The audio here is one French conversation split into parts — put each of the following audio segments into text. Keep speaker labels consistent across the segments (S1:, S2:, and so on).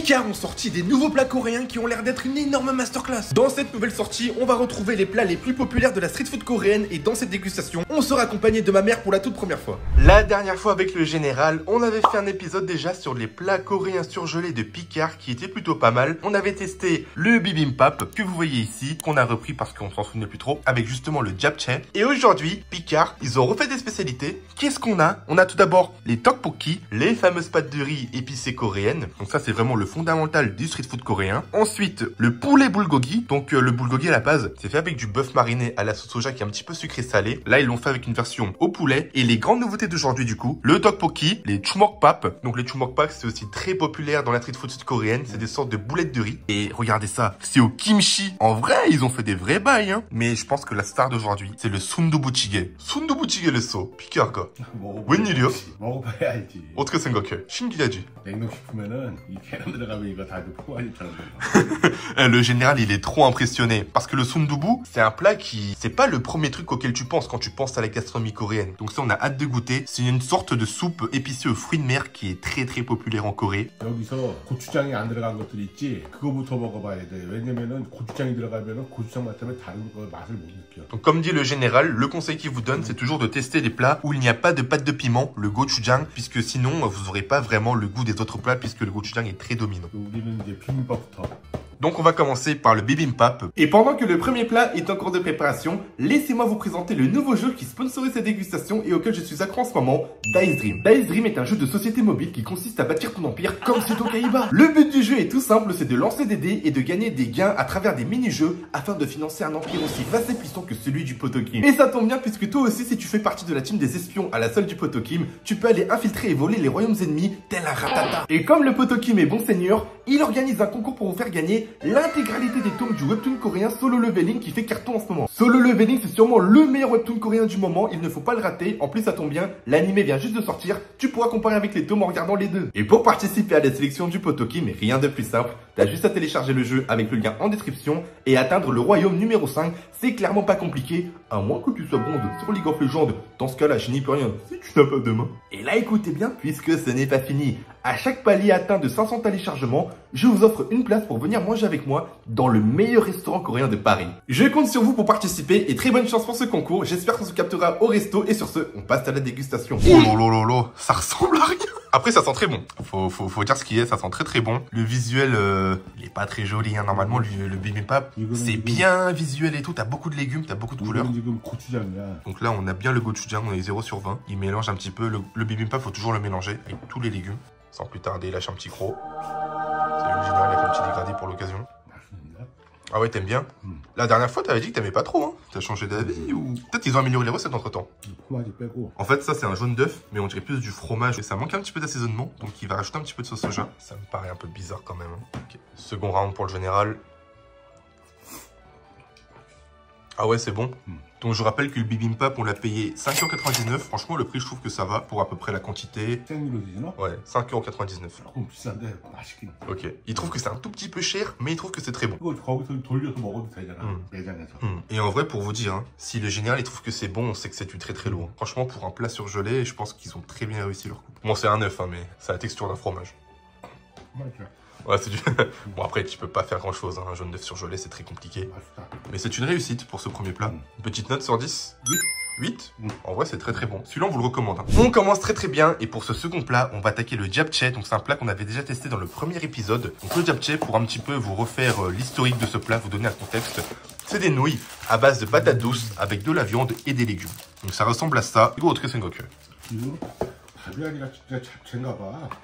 S1: Picard ont sorti des nouveaux plats coréens qui ont l'air d'être une énorme masterclass. Dans cette nouvelle sortie, on va retrouver les plats les plus populaires de la street food coréenne et dans cette dégustation, on sera accompagné de ma mère pour la toute première fois. La dernière fois avec le général, on avait fait un épisode déjà sur les plats coréens surgelés de Picard qui étaient plutôt pas mal. On avait testé le bibimbap que vous voyez ici, qu'on a repris parce qu'on s'en souvenait plus trop, avec justement le japchae. Et aujourd'hui, Picard, ils ont refait des spécialités. Qu'est-ce qu'on a? On a tout d'abord les tteokbokki, les fameuses pâtes de riz épicées coréennes. Donc ça, c'est vraiment le fondamental du street food coréen. Ensuite, le poulet bulgogi. Donc le bulgogi à la base, c'est fait avec du bœuf mariné à la sauce soja qui est un petit peu sucré salé. Là, ils l'ont fait avec une version au poulet. Et les grandes nouveautés d'aujourd'hui, du coup, le tteokbokki, les chumokbap. Donc les chumokbap, c'est aussi très populaire dans la street food coréenne. C'est des sortes de boulettes de riz. Et regardez ça, c'est au kimchi. En vrai, ils ont fait des vrais bails, hein. Mais je pense que la star d'aujourd'hui, c'est le sundubu찌개. sundubu찌개를 Picard. 웬일이야?
S2: 먹어봐야지.
S1: 어떻게 생각해? 신기하지?
S2: 냉동식품에는 이 계란 들어가면 이거 다 포괄처럼 된다.
S1: Le général, il est trop impressionné. Parce que le sundubu, c'est un plat qui... C'est pas le premier truc auquel tu penses quand tu penses à la gastronomie coréenne. Donc ça, on a hâte de goûter. C'est une sorte de soupe épicée aux fruits de mer qui est très très populaire en Corée.
S2: 여기서 고추장이 안 들어간 것들 있지? 그거부터 먹어봐야 돼. 왜냐면은 고추장이 들어가면은 고추장 맛 때문에 다른 거 맛을 못 느껴.
S1: Donc comme dit le général, le conseil qu'il vous donne, c'est toujours de tester les plats où il n'y a pas de pâte de piment, le gochujang, puisque sinon, vous n'aurez pas vraiment le goût des autres plats, puisque le gochujang est très dominant.
S2: 우리는 이제 비빔밥부터.
S1: Donc on va commencer par le bibimbap. Et pendant que le premier plat est en cours de préparation, laissez-moi vous présenter le nouveau jeu qui sponsorise cette dégustation et auquel je suis accro en ce moment, Dice Dream. Dice Dream est un jeu de société mobile qui consiste à bâtir ton empire comme Seto Kaiba. Le but du jeu est tout simple, c'est de lancer des dés et de gagner des gains à travers des mini-jeux afin de financer un empire aussi vaste et puissant que celui du Potokim. Et ça tombe bien puisque toi aussi, si tu fais partie de la team des espions à la solde du Potokim, tu peux aller infiltrer et voler les royaumes ennemis tel un ratata. Et comme le Potokim est bon seigneur, il organise un concours pour vous faire gagner l'intégralité des tomes du webtoon coréen Solo Leveling qui fait carton en ce moment. Solo Leveling, c'est sûrement le meilleur webtoon coréen du moment, il ne faut pas le rater. En plus, ça tombe bien, l'anime vient juste de sortir, tu pourras comparer avec les tomes en regardant les deux. Et pour participer à la sélection du Potokim, rien de plus simple, t'as juste à télécharger le jeu avec le lien en description et atteindre le royaume numéro 5. C'est clairement pas compliqué, à moins que tu sois bon sur League of Legends. Dans ce cas-là, je n'y peux rien si tu n'as pas de main. Et là, écoutez bien, puisque ce n'est pas fini. À chaque palier atteint de 500 téléchargements, je vous offre une place pour venir manger avec moi dans le meilleur restaurant coréen de Paris. Je compte sur vous pour participer et très bonne chance pour ce concours. J'espère qu'on se captera au resto et sur ce, on passe à la dégustation. Oh lolo, ça ressemble à rien. Après, ça sent très bon. Faut dire ce qui est, ça sent très très bon. Le visuel, il est pas très joli, hein. Normalement, le bibimbap, c'est bien visuel et tout. T'as beaucoup de légumes, t'as beaucoup de couleurs. Donc là, on a bien le gochujang, on est 0 sur 20. Il mélange un petit peu. Le bibimbap, faut toujours le mélanger avec tous les légumes. Sans plus tarder, il lâche un petit croc. C'est le général avec un petit dégradé pour l'occasion. Ah ouais, t'aimes bien? La dernière fois, t'avais dit que t'aimais pas trop, hein? T'as changé d'avis ou... Peut-être qu'ils ont amélioré les recettes entre temps. En fait, ça, c'est un jaune d'œuf, mais on dirait plus du fromage. Et ça manque un petit peu d'assaisonnement, donc il va rajouter un petit peu de sauce soja. Ça me paraît un peu bizarre quand même. Hein. Okay. Second round pour le général. Ah ouais, c'est bon. Donc je rappelle que le bibimbap, on l'a payé 5,99 €. Franchement, le prix, je trouve que ça va pour à peu près la quantité. Ouais, 5,99 €. Ok. Il trouve que c'est un tout petit peu cher, mais il trouve que c'est très bon. Et en vrai, pour vous dire, hein, si le général il trouve que c'est bon, on sait que c'est du très très lourd. Franchement, pour un plat surgelé, je pense qu'ils ont très bien réussi leur coup. Bon, c'est un œuf, hein, mais ça a la texture d'un fromage. Ouais, c'est du... Bon, après, tu peux pas faire grand chose, hein. Un jaune d'œuf surgelé, c'est très compliqué. Mais c'est une réussite pour ce premier plat. Une petite note sur 10 8. En vrai, c'est très très bon. Celui-là, on vous le recommande. Hein. On commence très très bien. Et pour ce second plat, on va attaquer le japchae. Donc, c'est un plat qu'on avait déjà testé dans le premier épisode. Donc, le japchae, pour un petit peu vous refaire l'historique de ce plat, vous donner un contexte. C'est des nouilles à base de patates douces avec de la viande et des légumes. Donc, ça ressemble à ça.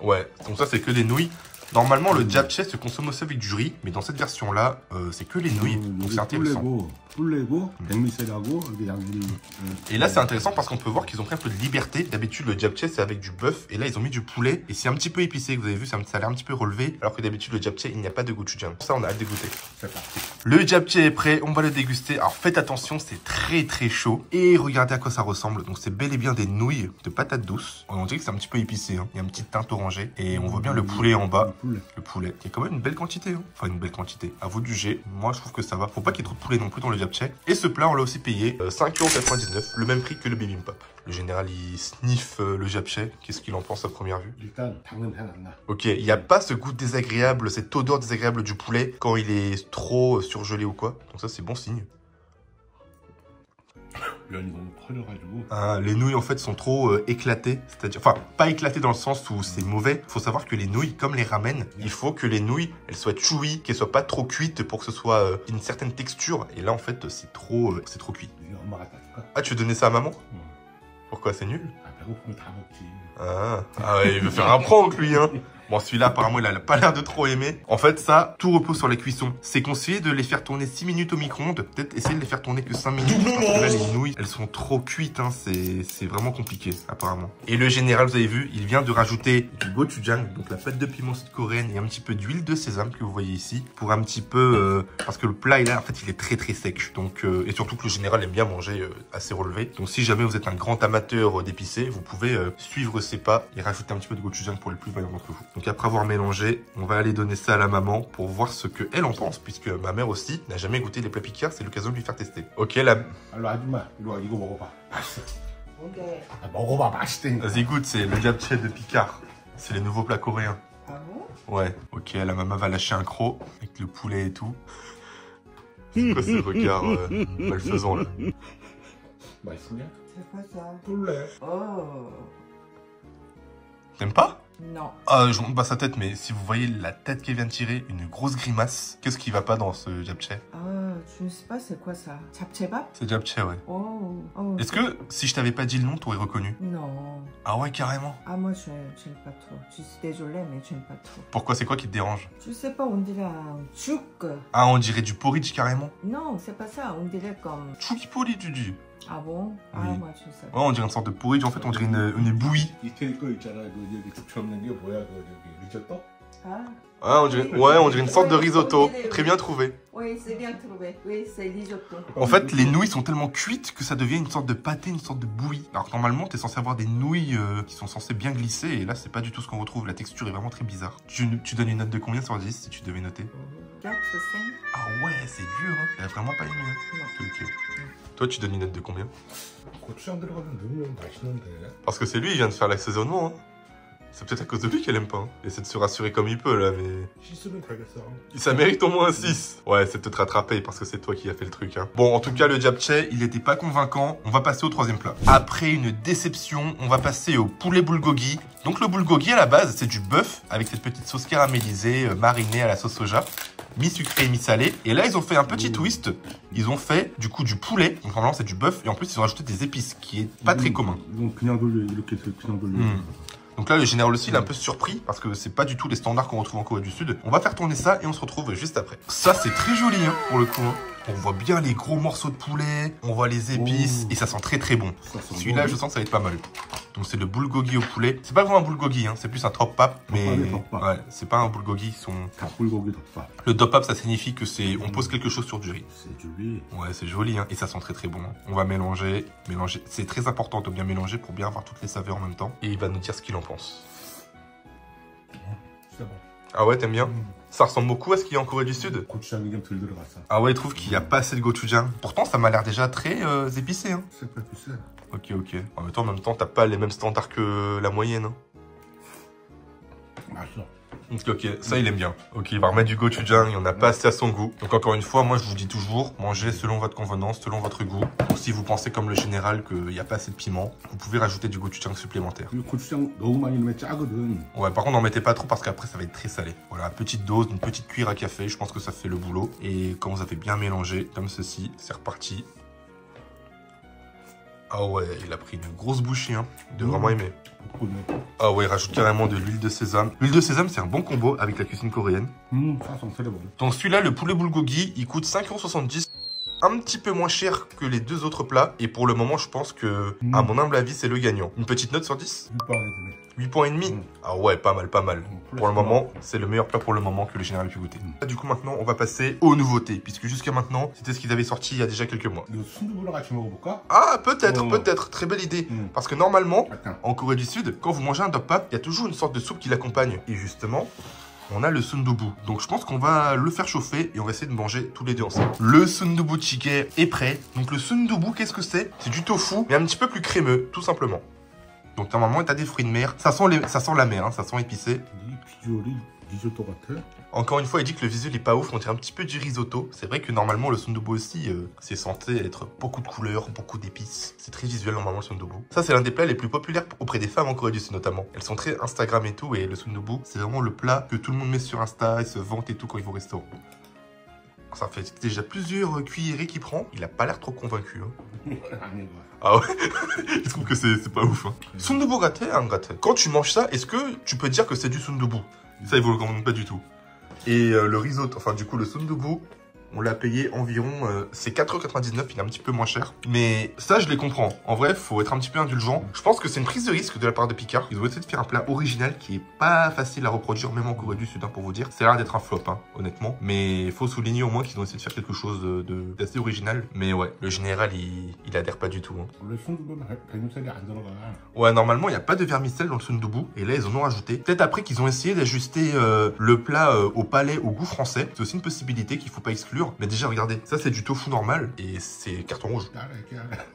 S1: Ouais, donc ça, c'est que des nouilles. Normalement, le japchae se consomme aussi avec du riz, mais dans cette version-là, c'est que les nouilles. Donc c'est intéressant. Et là, c'est intéressant parce qu'on peut voir qu'ils ont pris un peu de liberté. D'habitude, le japchae, c'est avec du bœuf. Et là, ils ont mis du poulet. Et c'est un petit peu épicé. Vous avez vu, ça a l'air un petit peu relevé. Alors que d'habitude, le japchae, il n'y a pas de gochujang. Ça, on a hâte de goûter. C'est parti. Le japchae est prêt. On va le déguster. Alors, faites attention, c'est très, très chaud. Et regardez à quoi ça ressemble. Donc, c'est bel et bien des nouilles de patates douces. On dirait que c'est un petit peu épicé. Hein. Il y a une petite teinte orangée. Et on voit bien le poulet en bas.
S2: poulet.
S1: Le poulet. Il y a quand même une belle quantité. Hein. Enfin, une belle quantité. À vous de juger. Moi, je trouve que ça va. Faut pas qu'il y ait trop de poulet non plus dans le japchae. Et ce plat, on l'a aussi payé 5,99 €. Le même prix que le bibimbap. Le général, il sniffe le japchae. Qu'est-ce qu'il en pense à première vue? Ok, il n'y a pas ce goût désagréable, cette odeur désagréable du poulet quand il est trop surgelé ou quoi. Donc ça, c'est bon signe. Ah, les nouilles en fait sont trop éclatées, c'est-à-dire, enfin pas éclatées dans le sens où c'est mauvais. Il faut savoir que les nouilles, comme les ramen, il faut que les nouilles elles soient chewy, qu'elles soient pas trop cuites pour que ce soit une certaine texture. Et là en fait c'est trop cuit. Ah, tu veux donner ça à maman? Pourquoi, c'est nul? Ah ouais, il veut faire un prank lui hein. Bon, celui-là, apparemment, il a pas l'air de trop aimer. En fait, ça, tout repose sur la cuisson. C'est conseillé de les faire tourner 6 minutes au micro-ondes. Peut-être essayer de les faire tourner que 5 minutes. Parce que là, les nouilles, elles sont trop cuites. Hein. C'est vraiment compliqué, apparemment. Et le général, vous avez vu, il vient de rajouter du gochujang, donc la pâte de piment sud-coréenne, et un petit peu d'huile de sésame que vous voyez ici. Pour un petit peu... parce que le plat, en fait, il est très très sec. Donc, et surtout que le général aime bien manger assez relevé. Donc, si jamais vous êtes un grand amateur d'épicé, vous pouvez suivre ses pas et rajouter un petit peu de gochujang pour les plus vaillants d'entre vous. Donc après avoir mélangé, on va aller donner ça à la maman pour voir ce qu'elle en pense, puisque ma mère aussi n'a jamais goûté les plats picards, c'est l'occasion de lui faire tester. Ok, la... Vas-y, goûte, c'est le japchae de Picard. C'est les nouveaux plats coréens.
S3: Ah bon?
S1: Ouais, ok, la maman va lâcher un croc avec le poulet et tout. C'est quoi ces regards malfaisants là?
S3: C'est quoi ça?
S2: poulet.
S3: Oh.
S1: T'aimes pas?
S3: Non.
S1: Ah, je monte pas sa tête, mais si vous voyez la tête qu'elle vient de tirer, une grosse grimace, qu'est-ce qui va pas dans ce japchae?
S3: Ah, je ne sais pas c'est quoi ça. Japchaebap?
S1: C'est japchae, ouais.
S3: Oh.
S1: Est-ce que si je t'avais pas dit le nom, t'aurais reconnu?
S3: Non.
S1: Ah ouais, carrément.
S3: Ah, moi, j'aime pas trop. Je suis désolée, mais j'aime pas trop.
S1: Pourquoi? C'est quoi qui te dérange?
S3: Je sais pas, on dirait un chouk.
S1: Ah, on dirait du porridge carrément?
S3: Non, c'est pas ça. On dirait comme...
S1: Chouki porridge, tu dis?
S3: Ah bon? Ah,
S1: Oui.
S3: moi, je sais
S1: Ouais,
S3: pas.
S1: on dirait une sorte de porridge, en fait, on dirait une bouillie.
S3: Ah.
S1: Ah, on dirait une sorte de risotto. Très bien trouvé.
S3: Oui, c'est bien trouvé. Oui, c'est risotto.
S1: En fait, les nouilles sont tellement cuites que ça devient une sorte de pâté, une sorte de bouillie. Alors que normalement, t'es censé avoir des nouilles qui sont censées bien glisser, et là, c'est pas du tout ce qu'on retrouve. La texture est vraiment très bizarre. Tu donnes une note de combien sur 10 si tu devais noter?
S3: 4, 5.
S1: Ah ouais, c'est dur, hein. Elle a vraiment pas aimé. Hein.
S3: Non.
S1: Ok. Toi, tu donnes une note de combien? Parce que c'est lui, il vient de faire l'assaisonnement. Hein. C'est peut-être à cause de lui qu'elle aime pas. Hein. Il essaie de se rassurer comme il peut, là, mais... Ça mérite au moins un 6. Ouais, c'est de te rattraper parce que c'est toi qui as fait le truc. Hein. Bon, en tout cas, le japchae, il était pas convaincant. On va passer au troisième plat. Après une déception, on va passer au poulet bulgogi. Donc le bulgogi, à la base, c'est du bœuf avec cette petite sauce caramélisée, marinée à la sauce soja, mi-sucrée et mi-salée. Et là, ils ont fait un petit twist. Ils ont fait, du coup, du poulet. Donc normalement, c'est du bœuf. Et en plus, ils ont rajouté des épices, qui est pas très commun. Donc là, le général aussi, il est un peu surpris parce que c'est pas du tout les standards qu'on retrouve en Corée du Sud. On va faire tourner ça et on se retrouve juste après. Ça, c'est très joli, hein, pour le coup. Hein. On voit bien les gros morceaux de poulet, on voit les épices et ça sent très très bon. Celui-là, je sens que ça va être pas mal. Donc c'est le bulgogi au poulet. C'est pas vraiment un bulgogi, hein, c'est plus un top-pap, mais ouais, c'est pas un bulgogi. Le top-pap, ça signifie que c'est on pose quelque chose sur du riz.
S2: C'est du riz.
S1: Ouais, c'est joli, hein, et ça sent très très bon. On va mélanger. C'est très important de bien mélanger pour bien avoir toutes les saveurs en même temps. Et il va nous dire ce qu'il en pense.
S2: C'est bon.
S1: Ah ouais, t'aimes bien? Ça ressemble beaucoup à ce qu'il y a en Corée du Sud. Ah ouais, il trouve qu'il n'y a pas assez de gochujang. Pourtant, ça m'a l'air déjà très épicé. Hein.
S2: C'est pas épicé.
S1: Ok. En même temps, t'as pas les mêmes standards que la moyenne. Hein. Ok, ça il aime bien. Ok, il va remettre du gochujang, il n'y en a pas assez à son goût. Donc encore une fois, moi je vous dis toujours, mangez selon votre convenance, selon votre goût. Donc si vous pensez comme le général qu'il n'y a pas assez de piment, vous pouvez rajouter du gochujang supplémentaire. Ouais, par contre n'en mettez pas trop parce qu'après ça va être très salé. Voilà, petite dose, une petite cuillère à café, je pense que ça fait le boulot. Et quand vous avez bien mélangé, comme ceci, c'est reparti. Ah ouais, il a pris une grosse bouchée, hein. Il doit vraiment aimer. Ah ouais, il rajoute carrément de l'huile de sésame. L'huile de sésame, c'est un bon combo avec la cuisine coréenne.
S2: Ça sent très bon.
S1: Donc celui-là, le poulet bulgogi, il coûte 5,70 €. Un petit peu moins cher que les deux autres plats. Et pour le moment, je pense que, à mon humble avis, c'est le gagnant. Une petite note sur 10? 8,5 points. Ah ouais, pas mal. Pour le moment, c'est le meilleur plat pour le moment que le général a pu goûter. Du coup, maintenant, on va passer aux nouveautés. Puisque jusqu'à maintenant, c'était ce qu'ils avaient sorti il y a déjà quelques mois. Ah, peut-être. Très belle idée. Parce que normalement, en Corée du Sud, quand vous mangez un dopap, il y a toujours une sorte de soupe qui l'accompagne. Et justement, on a le sundubu. Donc je pense qu'on va le faire chauffer et on va essayer de manger tous les deux ensemble. Le sundubu jjigae est prêt. Donc le sundubu, qu'est-ce que c'est? C'est du tofu, mais un petit peu plus crémeux, tout simplement. Donc normalement, t'as des fruits de mer. Ça sent la mer, hein, ça sent épicé. Encore une fois, il dit que le visuel est pas ouf, on dirait un petit peu du risotto. C'est vrai que normalement, le sundubu aussi, c'est censé être beaucoup de couleurs, beaucoup d'épices. C'est très visuel normalement le sundubu. Ça, c'est l'un des plats les plus populaires auprès des femmes en Corée du Sud notamment. Elles sont très Instagram et tout, et le sundubu, c'est vraiment le plat que tout le monde met sur Insta et se vante et tout quand ils vont au restaurant. Ça fait déjà plusieurs cuillerées qu'il prend. Il a pas l'air trop convaincu. Hein. Ah ouais. Je trouve que c'est pas ouf. Hein. Sundubu gâté, un gâté. Quand tu manges ça, est-ce que tu peux dire que c'est du sundubu? Ça, il vous le recommande pas du tout. Et le risotto, enfin du coup le sundubu, on l'a payé environ, c'est 4,99 €, il est un petit peu moins cher. Mais ça, je les comprends. En vrai, faut être un petit peu indulgent. Je pense que c'est une prise de risque de la part de Picard. Ils ont essayé de faire un plat original qui est pas facile à reproduire, même en Corée du Sud, hein, pour vous dire. C'est l'air d'être un flop, hein, honnêtement. Mais il faut souligner au moins qu'ils ont essayé de faire quelque chose d'assez original. Mais ouais, le général, il adhère pas du tout. Hein. Ouais, normalement, il n'y a pas de vermicelle dans le sundubu. Et là, ils en ont rajouté. Peut-être après qu'ils ont essayé d'ajuster le plat au palais au goût français. C'est aussi une possibilité qu'il faut pas exclure. Mais déjà, regardez, ça c'est du tofu normal et c'est carton rouge.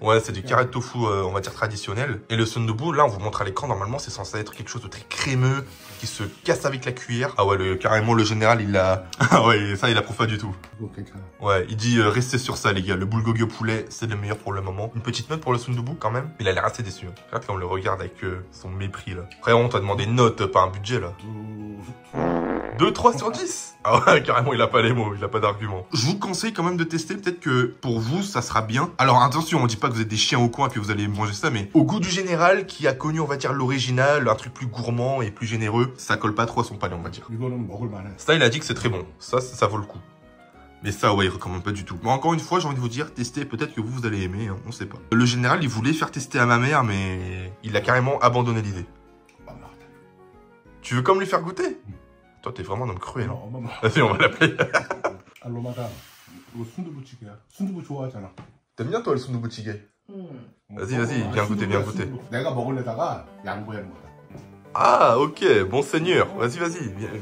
S1: Ouais, c'est du carré de tofu, on va dire traditionnel. Et le sundubu, là, on vous montre à l'écran, normalement, c'est censé être quelque chose de très crémeux, qui se casse avec la cuillère. Ah ouais, carrément, le général, il a... Ah ouais, ça, il approuve pas du tout. Ouais, il dit, restez sur ça, les gars. Le bulgogi au poulet, c'est le meilleur pour le moment. Une petite note pour le sundubu, quand même. Il a l'air assez déçu. Hein. Regarde, là, on le regarde avec son mépris, là. Frère, on t'a demandé une note, pas un budget, là. 2, 3 sur 10. Ah ouais, carrément, il a pas les mots, il a pas d'argument. Je vous conseille quand même de tester, peut-être que pour vous, ça sera bien. Alors attention, on dit pas que vous êtes des chiens au coin et que vous allez manger ça, mais au goût du général, qui a connu, on va dire, l'original, un truc plus gourmand et plus généreux, ça colle pas trop à son palais, on va dire. Ça, il a dit que c'est très bon. Ça vaut le coup. Mais ça, ouais, il recommande pas du tout. Bon, encore une fois, j'ai envie de vous dire, testez, peut-être que vous allez aimer, hein, on sait pas. Le général, il voulait faire tester à ma mère, mais il a carrément abandonné l'idée. Tu veux comme lui faire goûter? Toi, t'es vraiment un homme cruel. Hein. Vas-y, on va l'appeler.
S2: Allô, madame. 순두부 찌개야. 순두부 좋아하잖아.
S1: T'aimes bien, toi, le sundubu jjigae? Vas-y, viens goûter, viens goûter.
S2: 내가 먹으려다가 양보하는 거다.
S1: Ah, ok, bon seigneur. Vas-y,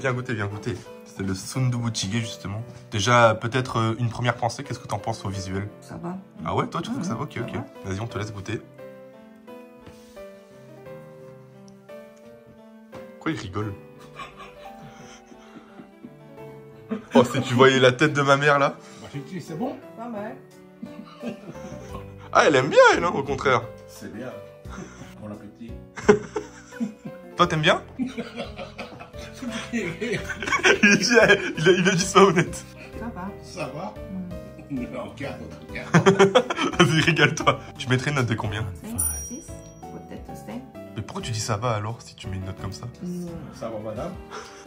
S1: viens goûter, viens goûter. C'est le sundubu jjigae, justement. Déjà, peut-être une première pensée, qu'est-ce que t'en penses au visuel?
S3: Ça va.
S1: Ah ouais, toi, tu trouves que ça va? Ok. Vas-y, on te laisse goûter. Pourquoi il rigole? Oh, si tu voyais la tête de ma mère, là.
S2: C'est bon?
S3: Pas mal.
S1: Ah, elle aime bien, elle, hein, au contraire.
S2: C'est bien. Bon appétit.
S1: Toi, t'aimes bien? il a dit ça honnête.
S3: Ça va.
S2: Ça va? Ok,
S1: Vas-y, régale-toi. Tu mettrais une note de combien?
S3: 5, 6, peut-être 5.
S1: Mais pourquoi tu dis ça va alors, si tu mets une note comme ça?
S2: Ça va, madame?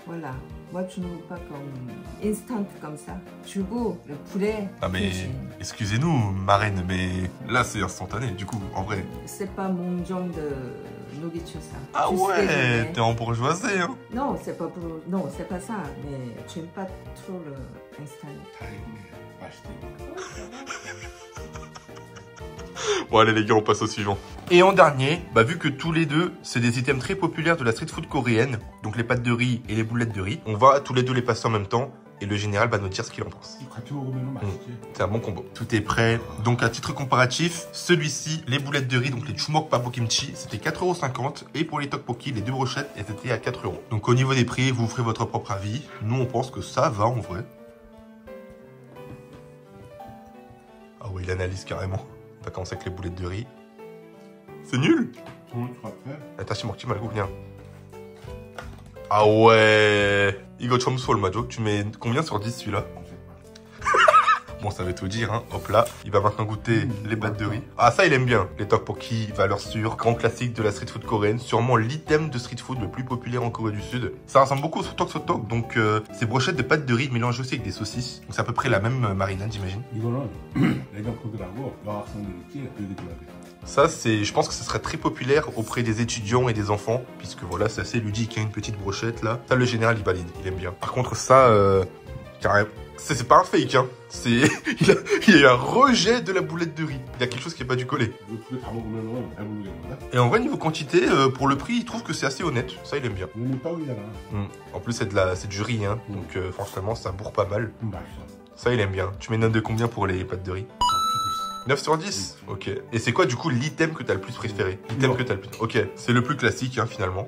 S3: Voilà. Moi, tu ne veux pas comme instant comme ça. 주고, le poulet.
S1: Ah mais, excusez-nous, marraine, mais là c'est instantané, du coup, en vrai.
S3: C'est pas mon genre de nourriture, ça.
S1: Ah ouais, t'es en bourgeoisie, hein?
S3: Non, c'est pas pour... Non, c'est pas ça. Mais j'aime pas trop le instant.
S1: Bon allez les gars, on passe au suivant. Et en dernier, vu que tous les deux, c'est des items très populaires de la street food coréenne, donc les pâtes de riz et les boulettes de riz, on va tous les deux les passer en même temps et le général va nous dire ce qu'il en pense. C'est un bon combo. Tout est prêt. Donc à titre comparatif, celui-ci, les boulettes de riz, donc les chumok pabo kimchi, c'était 4,50 € et pour les tteokbokki, les deux brochettes, elles étaient à 4 €. Donc au niveau des prix, vous ferez votre propre avis. Nous, on pense que ça va en vrai. Ah ouais, il analyse carrément. On va commencer avec les boulettes de riz. C'est nul. Attention, 먹지 말고 그냥. Ah ouais. 이거 점수 얼마죠? Tu mets combien sur 10 celui-là? Bon, ça veut tout dire, hein. Hop là, il va maintenant goûter les pâtes de riz. Ah, ça, il aime bien. Les tteokbokki, valeur sûre, grand classique de la street food coréenne. Sûrement l'item de street food le plus populaire en Corée du Sud. Ça ressemble beaucoup au sotok sotok. Donc, ces brochettes de pâtes de riz mélangées aussi avec des saucisses. Donc, c'est à peu près la même marinade, j'imagine. Ça, je pense que ce serait très populaire auprès des étudiants et des enfants. Puisque voilà, c'est assez ludique, hein, une petite brochette là. Ça, le général, il valide, il aime bien. Par contre, ça, C'est pas un fake, hein. Il y a eu un rejet de la boulette de riz. Il y a quelque chose qui n'est pas dû coller.
S2: 이거 두 개 다 먹으면 배부르겠는데?
S1: Et en vrai, niveau quantité, pour le prix, il trouve que c'est assez honnête. Ça, il aime bien.
S2: 이거는 떡이잖아.
S1: En plus, c'est du riz, hein. Donc, franchement, ça bourre pas mal.
S2: 맛있어.
S1: Ça, il aime bien. Tu mets note de combien pour les pâtes de riz? 9 sur 10. Ok. Et c'est quoi, du coup, l'item que t'as le plus préféré? L'item que t'as le plus... Ok. C'est le plus classique, hein, finalement.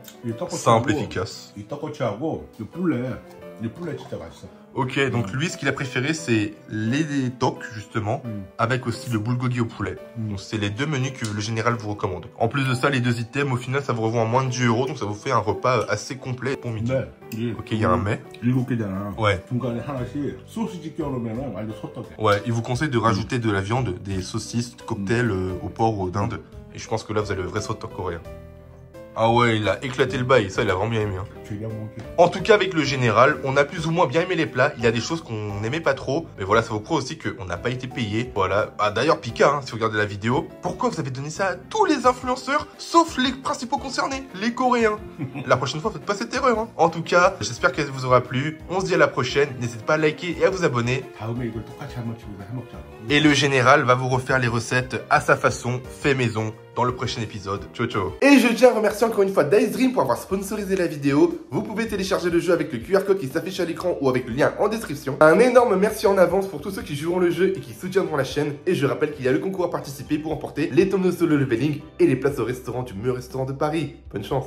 S1: Simple, efficace.
S2: 이 떡꼬치하고 이 뿔레 진짜 맛있어.
S1: Ok, donc lui, ce qu'il a préféré, c'est les tocs, justement, avec aussi le bulgogi au poulet. Donc, c'est les deux menus que le général vous recommande. En plus de ça, les deux items, au final, ça vous revend à moins de 10 €, donc ça vous fait un repas assez complet pour midi. Ok, il y a un mais.
S2: 7개잖아.
S1: Ouais.
S2: 중간에 하나씩 소시지 껴놓으면 완전 소떡이야.
S1: Ouais, il vous conseille de rajouter de la viande, des saucisses, cocktails au porc ou au dinde. Et je pense que là, vous avez le vrai sotok coréen. Ah ouais, il a éclaté le bail, ça il a vraiment bien aimé. Hein. En tout cas, avec le général, on a plus ou moins bien aimé les plats. Il y a des choses qu'on n'aimait pas trop. Mais voilà, ça vous prouve aussi qu'on n'a pas été payé. Voilà. Ah, d'ailleurs, Pika, hein, si vous regardez la vidéo, pourquoi vous avez donné ça à tous les influenceurs, sauf les principaux concernés, les Coréens? La prochaine fois, faites pas cette erreur. Hein. En tout cas, j'espère qu'elle vous aura plu. On se dit à la prochaine. N'hésitez pas à liker et à vous abonner. Et le général va vous refaire les recettes à sa façon, fait maison, dans le prochain épisode. Ciao, ciao. Et je tiens à remercier encore une fois Dice Dream pour avoir sponsorisé la vidéo. Vous pouvez télécharger le jeu avec le QR code qui s'affiche à l'écran ou avec le lien en description. Un énorme merci en avance pour tous ceux qui joueront le jeu et qui soutiendront la chaîne. Et je rappelle qu'il y a le concours à participer pour remporter les tomes de solo leveling et les places au restaurant du meilleur restaurant de Paris. Bonne chance.